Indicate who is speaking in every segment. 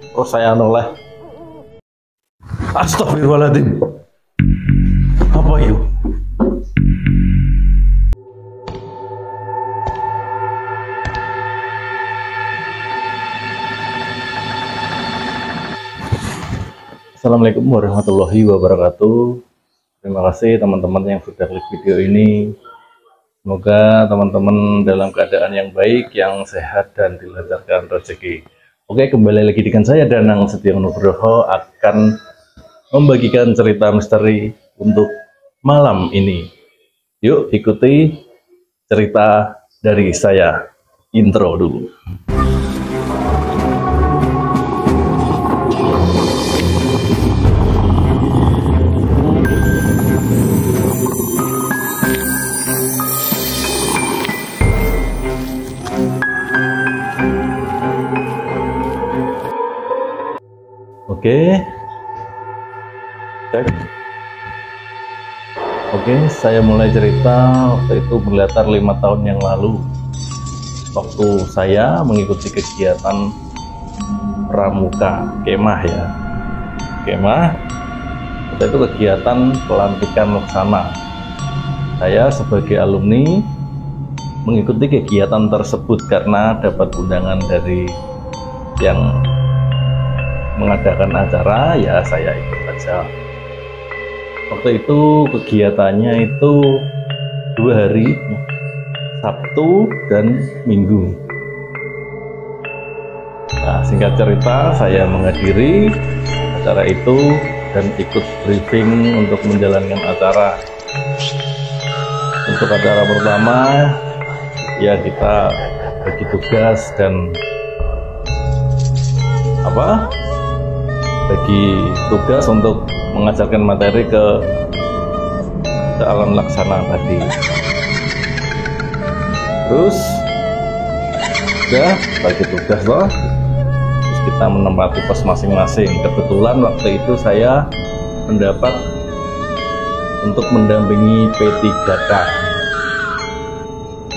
Speaker 1: Terus saya noleh. Astagfirullahaladzim. Apa itu? Assalamualaikum warahmatullahi wabarakatuh. Terima kasih teman-teman yang sudah klik video ini. Semoga teman-teman dalam keadaan yang baik, yang sehat, dan dilancarkan rezeki. Oke, kembali lagi dengan saya Danang Setia Nugroho akan membagikan cerita misteri untuk malam ini. Yuk ikuti cerita dari saya. Intro dulu. Oke, saya mulai cerita. Waktu itu berlatar 5 tahun yang lalu, waktu saya mengikuti kegiatan pramuka, kemah ya, kemah. Waktu itu kegiatan pelantikan laksana. Saya sebagai alumni mengikuti kegiatan tersebut karena dapat undangan dari yang mengadakan acara, ya saya ikut saja. Waktu itu kegiatannya itu 2 hari, Sabtu dan Minggu. Nah, singkat cerita, saya menghadiri acara itu dan ikut briefing untuk menjalankan acara. Untuk acara pertama, ya kita bagi tugas dan bagi tugas untuk mengajarkan materi ke alam laksana tadi. Terus udah bagi tugas loh, terus kita menempati pos masing-masing. Kebetulan waktu itu saya mendapat untuk mendampingi P3K.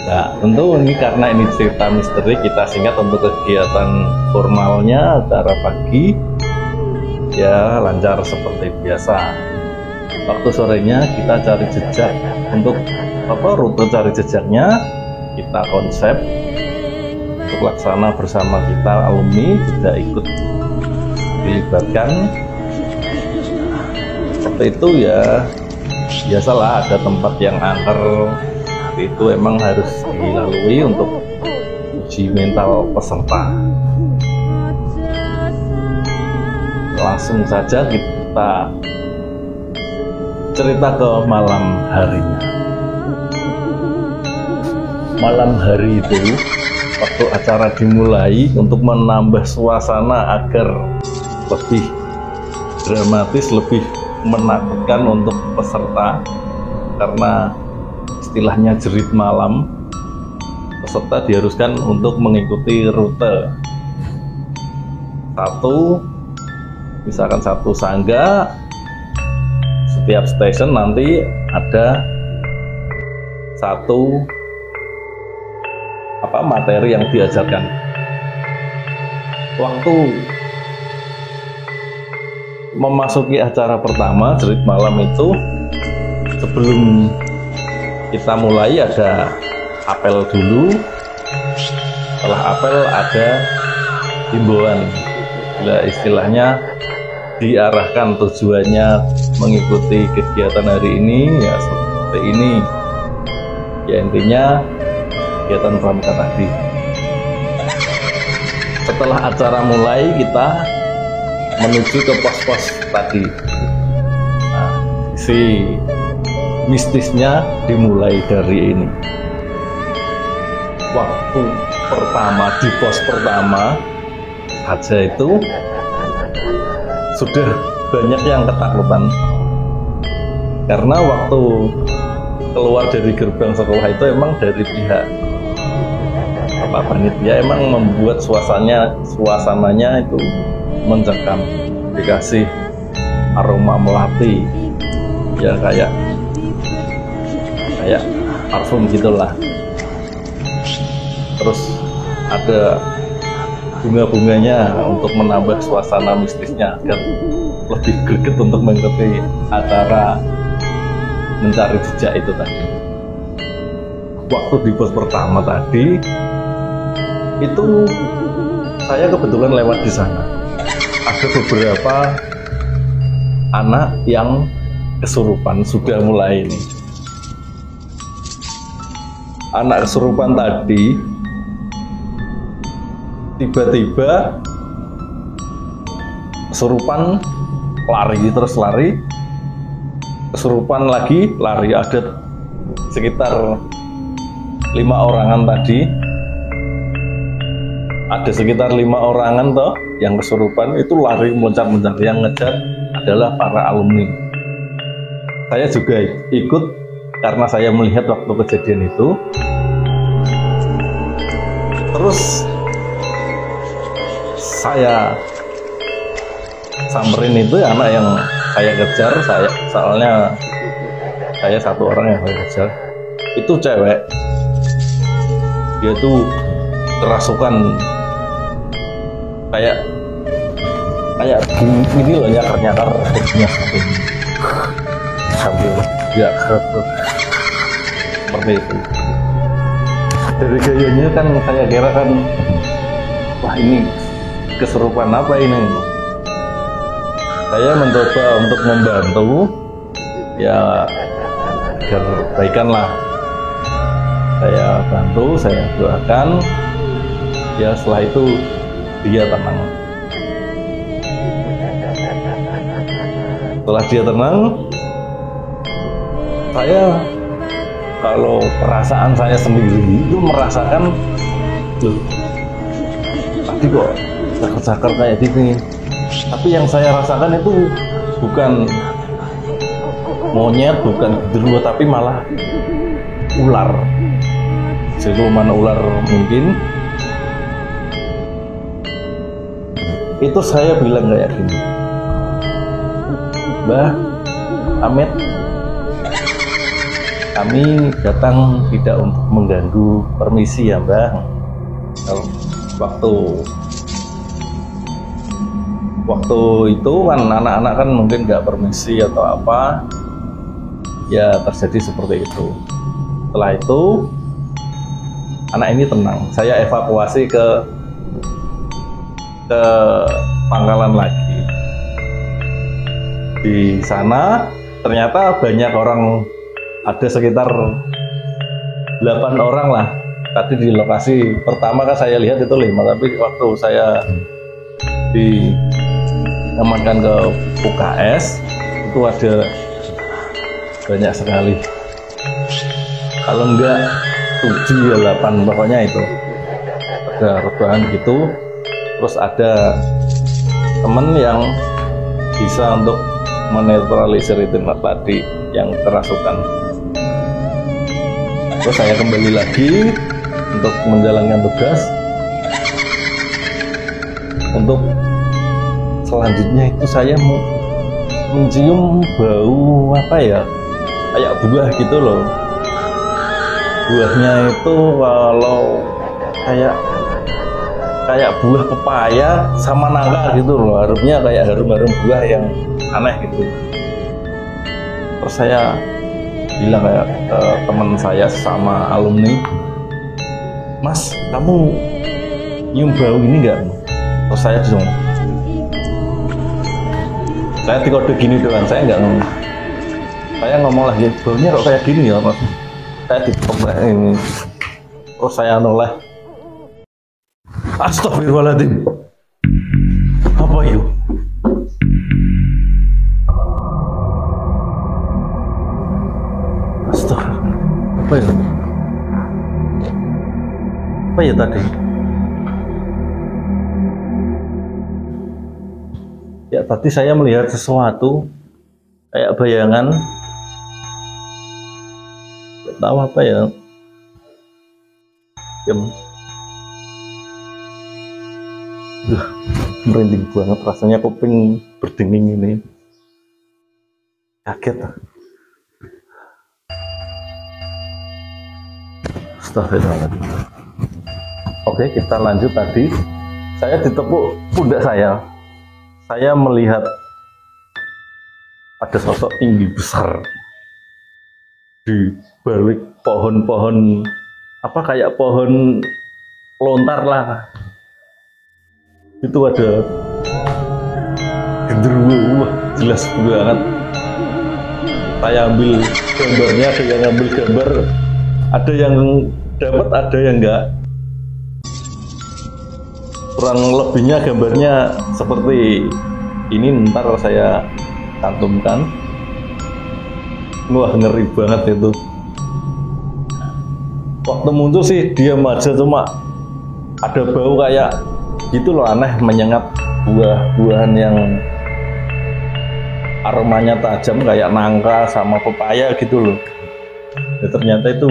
Speaker 1: Nah, tentu ini karena ini cerita misteri, kita singkat untuk kegiatan formalnya acara pagi ya lancar seperti biasa. Waktu sorenya kita cari jejak. Untuk rute cari jejaknya kita konsep untuk laksana bersama kita alumni juga ikut dilibatkan. Seperti itu ya, biasalah ada tempat yang angker, itu emang harus dilalui untuk uji mental peserta. Langsung saja kita cerita ke malam harinya. Malam hari itu, waktu acara dimulai, untuk menambah suasana agar lebih dramatis, lebih menakutkan untuk peserta, karena istilahnya jerit malam, peserta diharuskan untuk mengikuti rute misalkan satu sangga. Setiap stasiun nanti ada satu materi yang diajarkan. Waktu memasuki acara pertama jerit malam itu, sebelum kita mulai ada apel dulu. Setelah apel ada himbauan, istilahnya diarahkan tujuannya mengikuti kegiatan hari ini ya seperti ini ya, intinya kegiatan pramuka tadi. Setelah acara mulai, kita menuju ke pos-pos tadi. Nah, si mistisnya dimulai dari ini. Waktu pertama di pos pertama saja itu sudah banyak yang ketakutan, karena waktu keluar dari gerbang sekolah itu emang dari pihak panitia emang membuat suasananya itu mencekam, dikasih aroma melati ya, kayak parfum gitulah. Terus ada bunga-bunganya untuk menambah suasana mistisnya agar lebih greget untuk mengikuti acara mencari jejak itu tadi. Waktu di pos pertama tadi itu saya kebetulan lewat di sana. Ada beberapa anak yang kesurupan, sudah mulai ini. Anak kesurupan tadi tiba-tiba kesurupan, lari, terus lari, kesurupan lagi, lari. Ada sekitar 5 orangan tadi, ada sekitar 5 orangan toh yang kesurupan itu lari loncat-loncat. Yang ngejar adalah para alumni. Saya juga ikut karena saya melihat waktu kejadian itu. Terus saya samperin itu anak yang saya kejar, soalnya saya satu orang yang saya kejar, itu cewek. Dia tuh kerasukan kayak gini loh, nyakar sambil ya seperti itu. Dari gayanya kan saya kira kan, wah ini kesurupan apa ini. Saya mencoba untuk membantu ya agar baikan lah. Saya bantu, saya doakan ya, setelah itu dia tenang. Setelah dia tenang, saya kalau perasaan saya sendiri itu merasakan, loh, tadi kok cakar-cakar kayak gini. Tapi yang saya rasakan itu bukan monyet, bukan genderuwo, tapi malah ular. Siluman ular mungkin. Itu saya bilang kayak gini, Mbah Amit, kami datang tidak untuk mengganggu, permisi ya Mbah. Waktu itu kan anak-anak kan mungkin nggak permisi atau apa, ya terjadi seperti itu. Setelah itu anak ini tenang, saya evakuasi ke pangkalan lagi. Di sana ternyata banyak orang, ada sekitar 8 orang lah. Tadi di lokasi pertama kan saya lihat itu 5, tapi waktu saya diamankan ke UKS itu ada banyak sekali, kalau enggak 7 ya 8, pokoknya itu ada rebahan gitu. Terus ada temen yang bisa untuk menetralisir itu tadi yang kerasukan. Terus saya kembali lagi untuk menjalankan tugas. Untuk selanjutnya itu saya mencium bau apa ya, kayak buah gitu loh. Buahnya itu kalau kayak buah pepaya sama nangka gitu loh, harumnya kayak harum-harum buah yang aneh gitu. Terus saya bilang kayak ke teman saya sama alumni, Mas, kamu nyium bau ini enggak? Terus saya bilang, saya dikode gini doang, saya enggak ngomong. Saya ngomong lagi, baunya kok kayak gini ya Mas? Saya dipok ini. Terus saya noleh, astagfirullahaladzim, apa yuk? Apa ya? Apa ya tadi? Ya tadi saya melihat sesuatu kayak bayangan, nggak tahu apa ya. Merinding banget rasanya, kuping berdenging ini, kaget. Astagfirullahaladzim. Oke, kita lanjut tadi saya ditepuk pundak saya melihat ada sosok tinggi besar di balik pohon-pohon, apa kayak pohon lontar lah, itu ada genderuwo. Wah, jelas banget. Saya ambil gambarnya, ada yang ambil gambar, ada yang dapat, ada yang enggak. Kurang lebihnya gambarnya seperti ini, ntar saya cantumkan. Wah, ngeri banget itu. Waktu muncul sih diam aja, cuma ada bau kayak gitu loh, aneh, menyengat buah-buahan yang aromanya tajam kayak nangka sama pepaya gitu loh. Ya, ternyata itu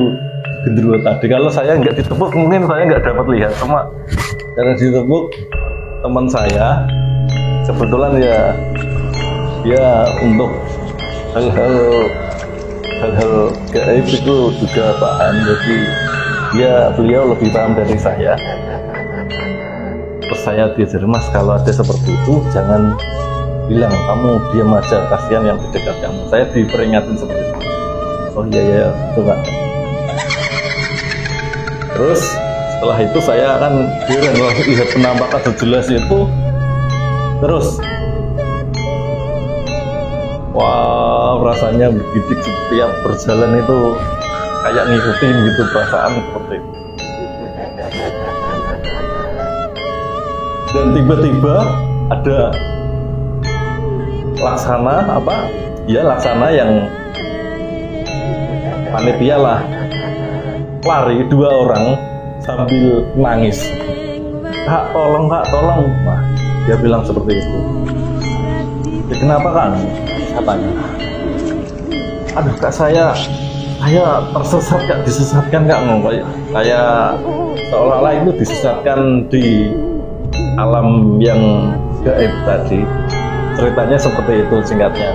Speaker 1: genderuwo tadi. Kalau saya nggak ditepuk mungkin saya nggak dapat lihat, cuma karena ditepuk teman saya kebetulan ya untuk hal-hal gaib itu juga paham, jadi beliau lebih paham dari saya. Terus saya diajarin, Mas, kalau ada seperti itu jangan bilang, kamu diam aja, kasihan yang di dekat kamu. Saya diperingatin seperti itu. Oh iya itu Pak. Terus setelah itu saya akan lihat penampakan sejelas itu. Terus wow, rasanya begitu, setiap berjalan itu kayak ngikutin gitu, perasaan seperti itu. Dan tiba-tiba ada laksana yang panitia lah, lari 2 orang sambil nangis, Kak tolong, Nah, dia bilang seperti itu. Ya, kenapa kan? Saya tanya. Aduh Kak, saya tersesat Kak, disesatkan Kak, kayak seolah-olah itu disesatkan di alam yang gaib tadi. Ceritanya seperti itu singkatnya.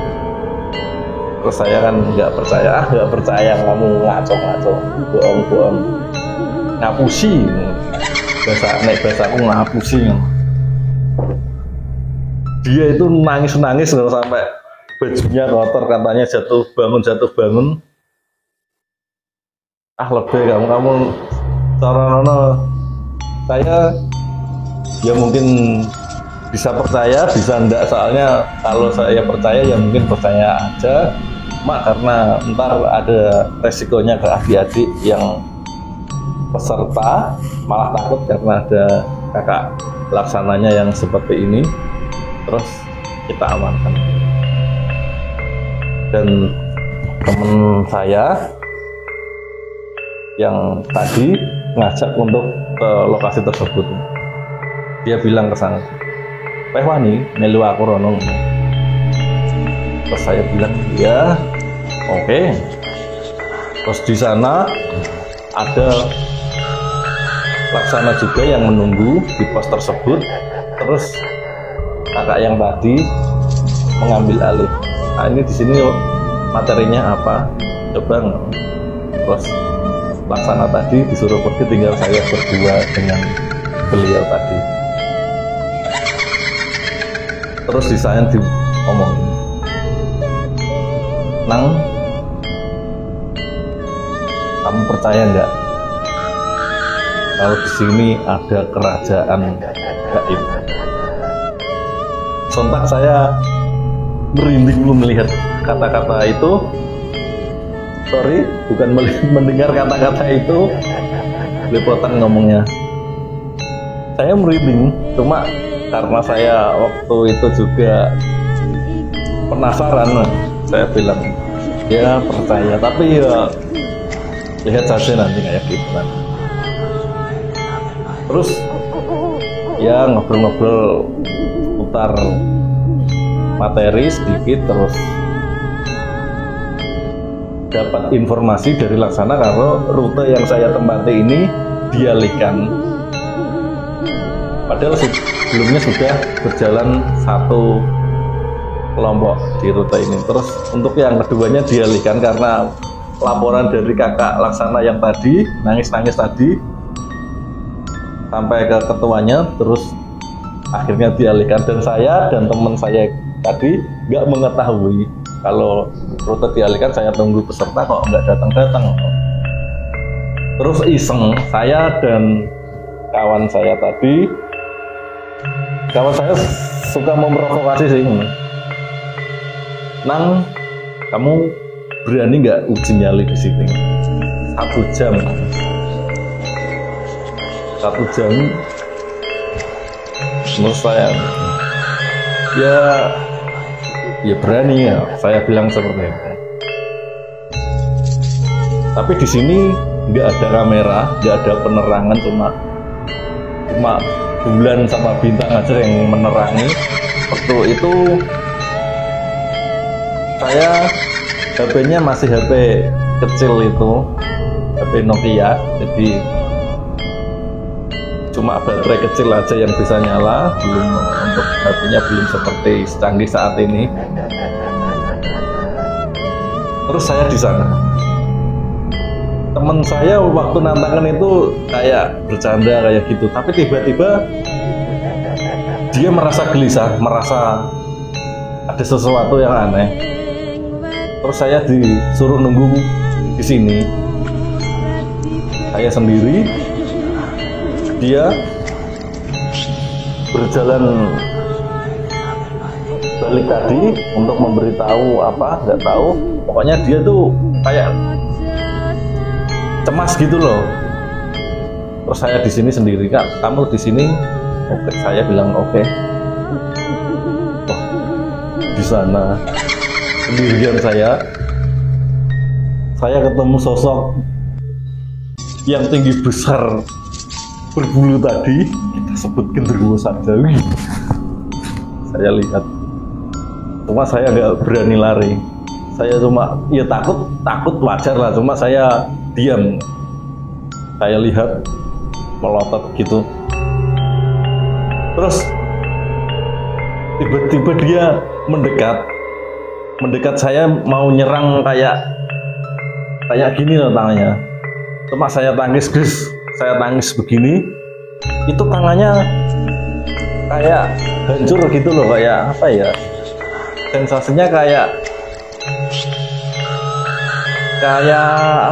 Speaker 1: Terus saya kan nggak percaya kamu ngaco, bohong, ngapusi, bahasaku ngapusi. Dia itu nangis sampai bajunya kotor, katanya jatuh bangun. Lebih kamu Soronono. Saya ya mungkin bisa percaya, bisa enggak, soalnya kalau saya percaya ya mungkin percaya aja, karena ntar ada resikonya ke adik-adik yang peserta, malah takut karena ada kakak laksananya yang seperti ini. Terus kita amankan. Dan teman saya yang tadi ngajak untuk ke lokasi tersebut, dia bilang ke sana, Wani melu aku rono. Terus saya bilang ya oke. Terus di sana ada laksana juga yang menunggu di pos tersebut. Terus kakak yang tadi mengambil alih. Nah, ini di sini materinya apa? Coba. Terus laksana tadi disuruh pergi, tinggal saya berdua dengan beliau tadi. Terus di saya diomongin, Nang, kamu percaya nggak kalau di sini ada kerajaan gaib? Sontak saya merinding melihat kata-kata itu. Sorry, bukan mendengar kata-kata itu, belepotan ngomongnya. Saya merinding, cuma karena saya waktu itu juga penasaran, saya bilang ya percaya, tapi ya lihat saja nanti kayak gimana. Terus ya ngobrol-ngobrol putar materi sedikit, terus dapat informasi dari laksana kalau rute yang saya tempati ini dialihkan. Padahal sebelumnya sudah berjalan satu kelompok di rute ini. Terus untuk yang keduanya dialihkan karena laporan dari kakak laksana yang tadi nangis-nangis tadi sampai ke ketuanya, terus akhirnya dialihkan, dan saya dan teman saya tadi nggak mengetahui kalau rute dialihkan. Saya tunggu peserta kok nggak datang-datang. Terus iseng, saya dan kawan saya tadi, kawan saya suka memprovokasi sih, Nang, kamu berani nggak uji nyali di sini 1 jam? 1 jam. Menurut saya ya berani ya, saya bilang seperti itu. Tapi di sini nggak ada kamera, nggak ada penerangan, cuma bulan sama bintang aja yang menerangi. Waktu itu saya HP-nya masih HP kecil itu, HP Nokia, jadi cuma baterai kecil aja yang bisa nyala, belum, untuk HP-nya belum seperti secanggih saat ini. Terus saya di sana, teman saya waktu nantangan itu kayak bercanda kayak gitu, tapi tiba-tiba dia merasa gelisah, merasa ada sesuatu yang aneh. Terus saya disuruh nunggu di sini, saya sendiri, dia berjalan balik tadi untuk memberitahu apa, nggak tahu, pokoknya dia tuh kayak cemas gitu loh. Terus saya di sini sendiri, Kak, kamu di sini? Oke, saya bilang oke. Oh, di sana sendirian saya ketemu sosok yang tinggi besar berbulu tadi, kita sebut genderuwo saja. Saya lihat, cuma saya nggak berani lari. Saya cuma ya takut wajar lah, cuma saya diam. Saya lihat melotot gitu. Terus tiba-tiba dia mendekat saya, mau nyerang kayak gini loh tangannya. Cuma saya tangkis, guys. Saya tangkis begini, itu tangannya kayak hancur gitu loh, kayak apa ya, sensasinya kayak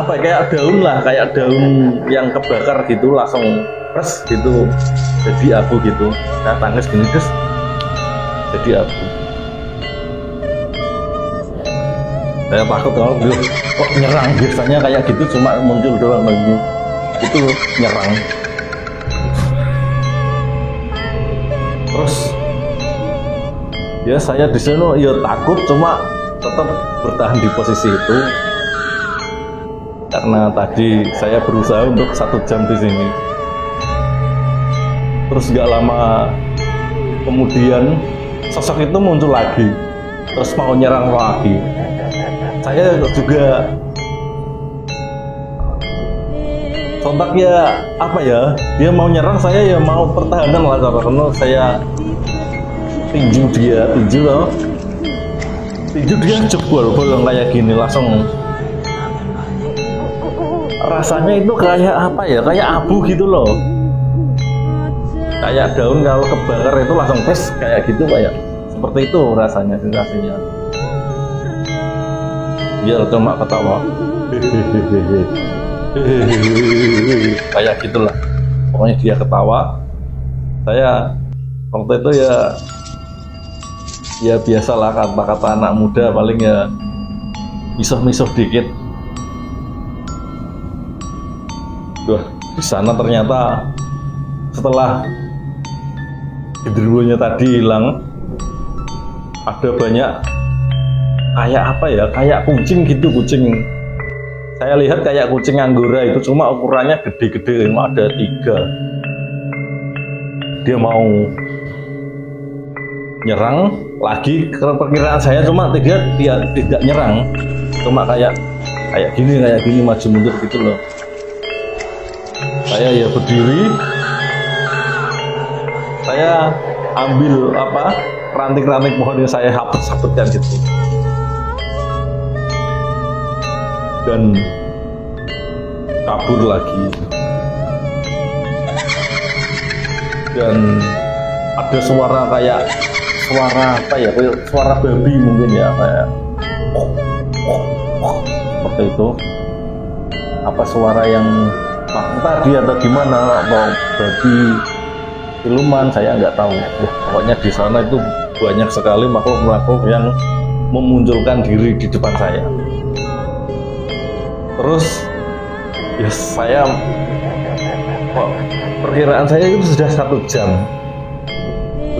Speaker 1: apa, kayak daun lah, kayak daun yang kebakar gitu, langsung pres gitu, jadi abu gitu. Saya tangkis gini, guys, jadi abu. Saya takut kalau kok nyerang, biasanya kayak gitu cuma muncul doang itu nyerang. Terus ya saya di sini ya takut, cuma tetap bertahan di posisi itu karena tadi saya berusaha untuk 1 jam di sini. Terus gak lama kemudian sosok itu muncul lagi, terus mau nyerang lagi. Saya juga sontak ya, apa ya, dia mau nyerang, saya ya mau pertahanan lah, karena saya tinju dia jebol kayak gini, langsung rasanya itu kayak apa ya, kayak abu gitu loh, kayak daun kalau kebakar itu langsung pres kayak gitu, kayak seperti itu rasanya, sensasinya. Dia cuma ketawa kayak gitulah, pokoknya dia ketawa. Saya waktu itu ya biasalah, kata-kata anak muda paling ya misuh-misuh dikit. Di sana ternyata setelah genderuwonya tadi hilang, ada banyak kayak apa ya, kayak kucing gitu, kucing. Saya lihat kayak kucing Anggora itu, cuma ukurannya gede-gede, ada 3. Dia mau nyerang lagi, perkiraan saya, cuma dia tidak nyerang, cuma kayak gini maju mundur gitu loh. Saya ya berdiri, saya ambil apa, ranting-ranting pohon yang saya hapet-hapetkan gitu, dan kabur lagi. Dan ada suara kayak suara apa ya, suara babi mungkin ya, kayak seperti itu. Apa suara yang makhluk tadi atau gimana, atau babi siluman, saya nggak tahu. Pokoknya di sana itu banyak sekali makhluk-makhluk yang memunculkan diri di depan saya. Terus ya saya, perkiraan saya itu sudah 1 jam.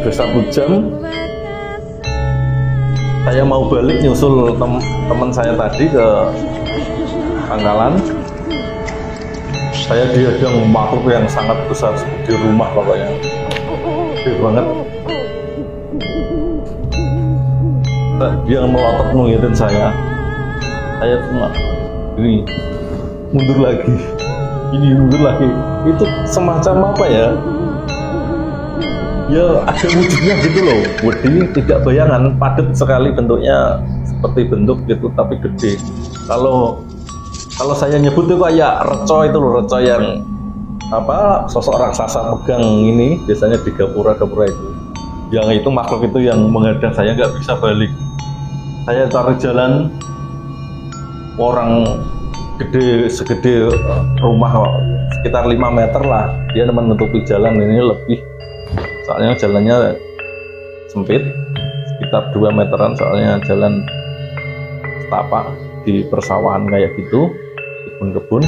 Speaker 1: Sudah 1 jam saya mau balik nyusul teman saya tadi ke pangkalan. Saya dihadang makhluk yang sangat besar di rumah, pokoknya gede banget. Dia melotot ngeliatin saya cuma ini mundur lagi, ini mundur lagi. Itu semacam apa ya, ya ada wujudnya gitu loh. Wedi, tidak bayangan, padat sekali bentuknya, seperti bentuk gitu tapi gede. Kalau saya nyebut itu kayak reco itu loh, reco yang apa, sosok raksasa pegang ini biasanya di gapura-gapura itu. Yang itu makhluk itu yang menghadang saya, nggak bisa balik. Saya cari jalan, orang gede segede rumah sekitar 5 meter lah, dia menutupi jalan ini lebih, soalnya jalannya sempit sekitar 2 meteran, soalnya jalan setapak di persawahan kayak gitu, kebun-kebun.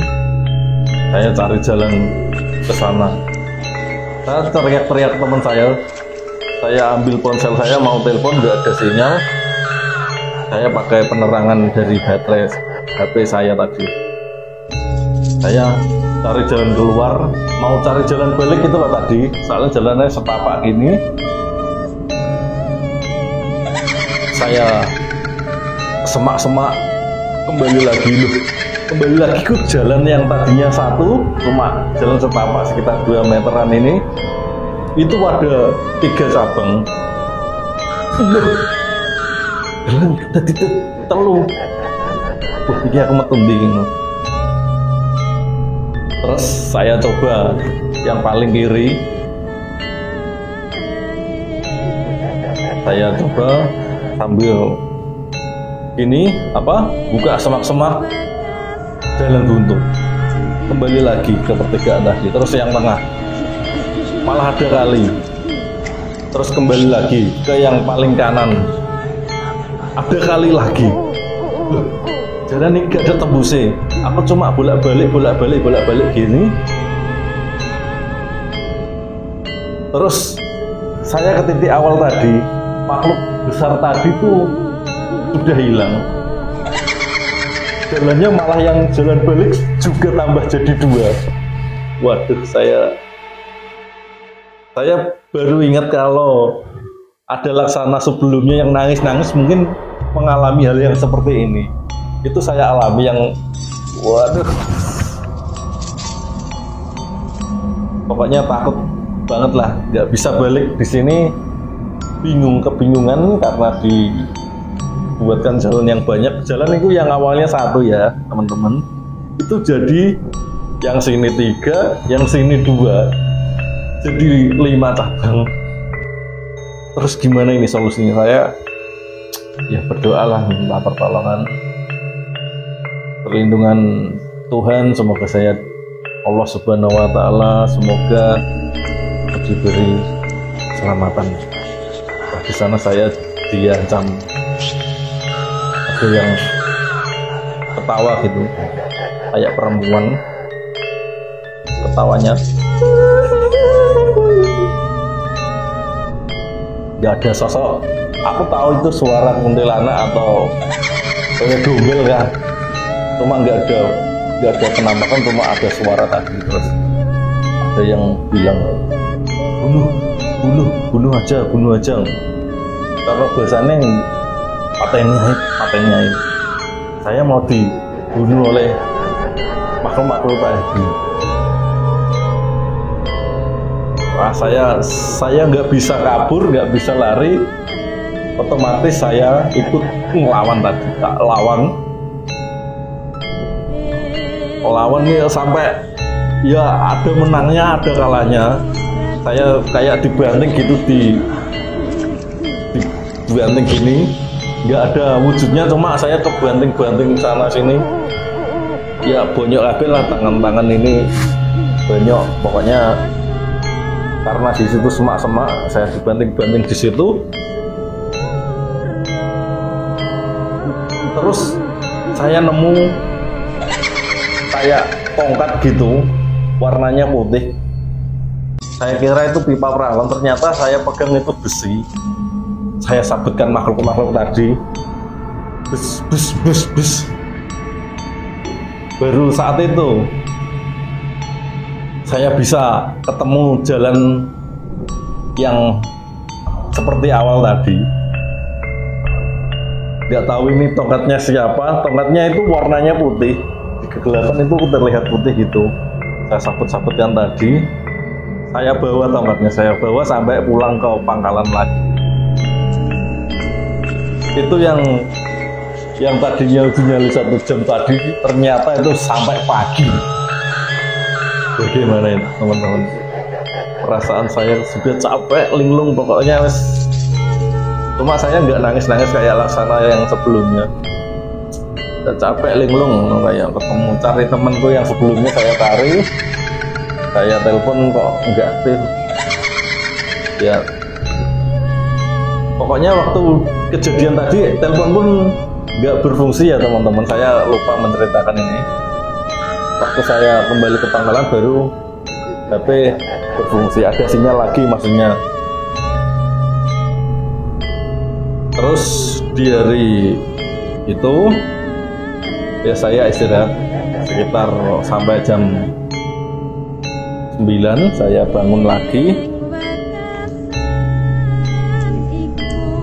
Speaker 1: Saya cari jalan ke sana, saya teriak-teriak teman saya ambil ponsel saya mau telepon, nggak ada sinyal. Saya pakai penerangan dari baterai HP saya tadi. Saya cari jalan keluar, mau cari jalan balik itu loh tadi, soalnya jalannya setapak gini. Saya semak-semak kembali lagi ke jalan yang tadinya satu, cuma jalan setapak sekitar 2 meteran ini, itu ada 3 cabang. Jalan tadi telu, wah ini aku metunding. Terus saya coba yang paling kiri, saya coba sambil ini apa, buka semak-semak, jalan buntu, kembali lagi ke pertigaan tadi. Terus yang tengah malah ada kali, terus kembali lagi ke yang paling kanan, ada kali lagi. Jalan ini gak ada tembusnya, aku cuma bolak-balik gini. Terus saya ke titik awal tadi, makhluk besar tadi tuh sudah hilang. Jalannya malah yang jalan balik juga tambah jadi 2. Waduh, saya baru ingat kalau ada Laksana sebelumnya yang nangis-nangis mungkin mengalami hal yang seperti ini. Itu saya alami yang, waduh, pokoknya takut banget lah, nggak bisa balik di sini, kebingungan karena dibuatkan jalan yang banyak. Jalan itu yang awalnya 1 ya teman-teman, itu jadi yang sini 3, yang sini 2, jadi 5 cabang. Terus gimana ini solusinya? Saya ya berdoalah, minta pertolongan, perlindungan Tuhan. Semoga saya, Allah Subhanahu wa Ta'ala, semoga diberi keselamatan. Di sana saya diancam, ada yang ketawa gitu, kayak perempuan ketawanya, nggak ada sosok. Aku tahu itu suara kuntilanak atau kayak gombel ya, cuma nggak ada penampakan, cuma ada suara tadi. Terus ada yang bilang bunuh aja, karena bahasanya patenya ini saya mau dibunuh oleh makhluk tadi. Wah, saya nggak bisa kabur, nggak bisa lari, otomatis saya ikut ngelawan tadi. Tak lawan nih sampai ya ada menangnya ada kalahnya. saya kayak dibanting gitu, dibanting gini, nggak ada wujudnya, cuma saya kebanting-banting sana sini, ya bonyok kabeh lah tangan-tangan ini, bonyok pokoknya. Karena di situ semak-semak, saya dibanting-banting di situ. Terus saya nemu kayak tongkat gitu, warnanya putih. Saya kira itu pipa perawan, ternyata saya pegang itu besi. Saya sabutkan makhluk-makhluk tadi. Bus, bus, bus, bus. Baru saat itu saya bisa ketemu jalan yang seperti awal tadi. Nggak tahu ini tongkatnya siapa. Tongkatnya itu warnanya putih, di kegelapan itu terlihat putih gitu. Saya sabut-sabutkan tadi, saya bawa tongkatnya, saya bawa sampai pulang ke pangkalan lagi. Itu yang tadinya dinyali 1 jam tadi, ternyata itu sampai pagi. Bagaimana itu teman-teman? Perasaan saya sudah capek, linglung pokoknya wes. Cuma saya nggak nangis-nangis kayak Laksana yang sebelumnya. Udah capek, linglung kayak ketemu, cari temanku yang sebelumnya saya cari, saya telepon kok nggak aktif. Ya pokoknya waktu kejadian tadi telepon pun nggak berfungsi ya teman-teman. Saya lupa menceritakan ini. Waktu saya kembali ke pangkalan baru HP berfungsi, ada sinyal lagi maksudnya. Terus di hari itu ya saya istirahat sekitar sampai jam 9, saya bangun lagi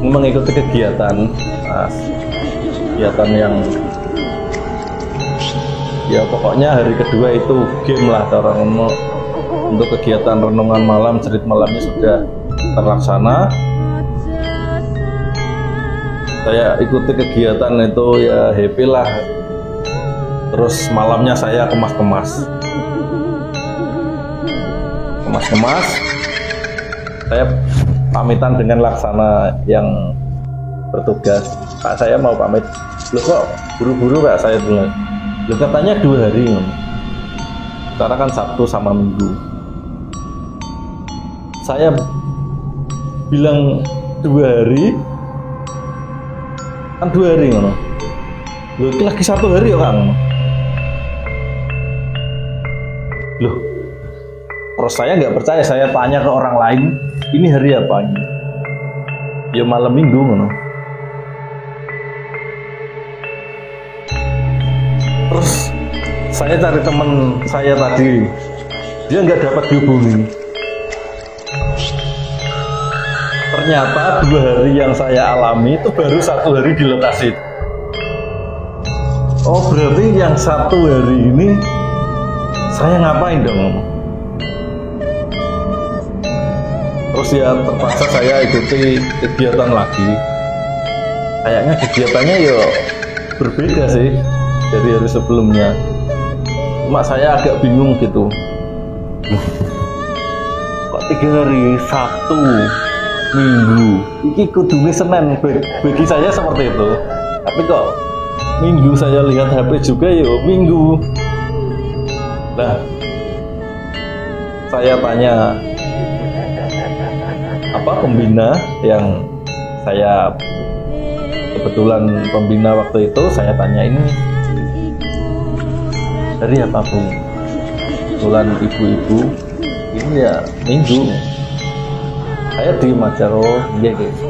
Speaker 1: mengikuti kegiatan. Kegiatan yang ya pokoknya hari kedua itu game lah cara ngomong. Untuk kegiatan renungan malam, cerit malamnya sudah terlaksana. Saya ikuti kegiatan itu ya happy lah. Terus malamnya saya kemas-kemas. Saya pamitan dengan Laksana yang bertugas. Kak, saya mau pamit. Loh kok buru-buru Kak, saya bilang. Loh katanya 2 hari. Sekarang kan Sabtu sama Minggu. Saya bilang 2 hari. Kan 2 hari ngono. Loh ini lagi 1 hari ya Kang. Loh, terus saya nggak percaya, saya tanya ke orang lain, ini hari apa ini? Ya malam Minggu ngono. Terus saya cari teman saya tadi, dia nggak dapat dihubungi. Ternyata 2 hari yang saya alami itu baru 1 hari di lokasi. Oh berarti yang 1 hari ini saya ngapain dong? Terus ya terpaksa saya ikuti kegiatan lagi. Kayaknya kegiatannya ya berbeda sih dari hari sebelumnya. Cuma saya agak bingung gitu. Kok 3 hari, Sabtu, Minggu, ini kudune Senin, bagi saya seperti itu. Tapi kok Minggu saya lihat HP juga ya Minggu. Nah, saya tanya apa pembina yang saya kebetulan pembina waktu itu, saya tanya ini dari apa Bu? Kebetulan ibu-ibu ini ya Minggu. Saya diem aja, oh iya gitu.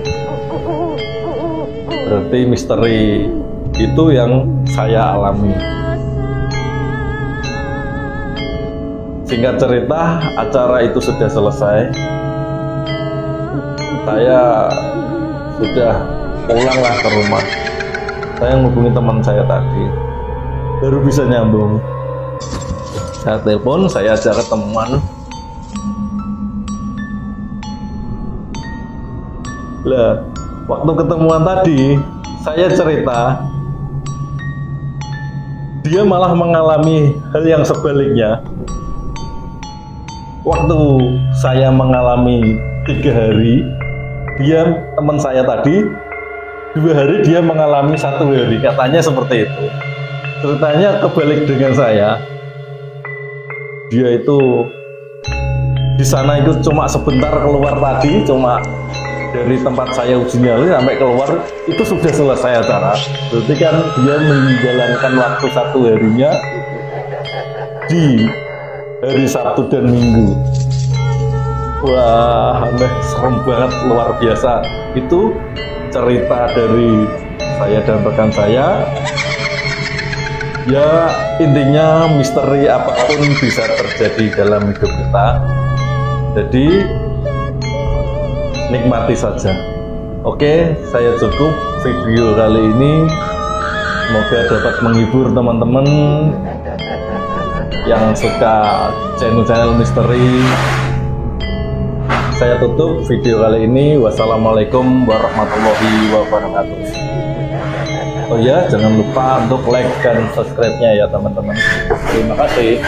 Speaker 1: Berarti misteri itu yang saya alami. Singkat cerita, acara itu sudah selesai. Saya sudah pulanglah ke rumah. Saya menghubungi teman saya tadi, baru bisa nyambung. Saya telepon, saya ajak ketemuan. Lah, waktu ketemuan tadi, saya cerita, dia malah mengalami hal yang sebaliknya. waktu saya mengalami 3 hari, teman saya tadi 2 hari, dia mengalami 1 hari, katanya seperti itu. Ceritanya kebalik dengan saya. Dia itu di sana itu cuma sebentar keluar tadi, cuma dari tempat saya uji nyali sampai keluar itu sudah selesai acara. Berarti kan dia menjalankan waktu 1 harinya di hari Sabtu dan Minggu. Wah, aneh, serem banget, luar biasa. Itu cerita dari saya dan rekan saya. Ya, intinya misteri apapun bisa terjadi dalam hidup kita. Jadi nikmati saja. Oke, saya cukup video kali ini. Semoga dapat menghibur teman-teman yang suka channel-channel misteri. Saya tutup video kali ini. Wassalamualaikum warahmatullahi wabarakatuh. Oh ya, jangan lupa untuk like dan subscribe-nya ya teman-teman. Terima kasih.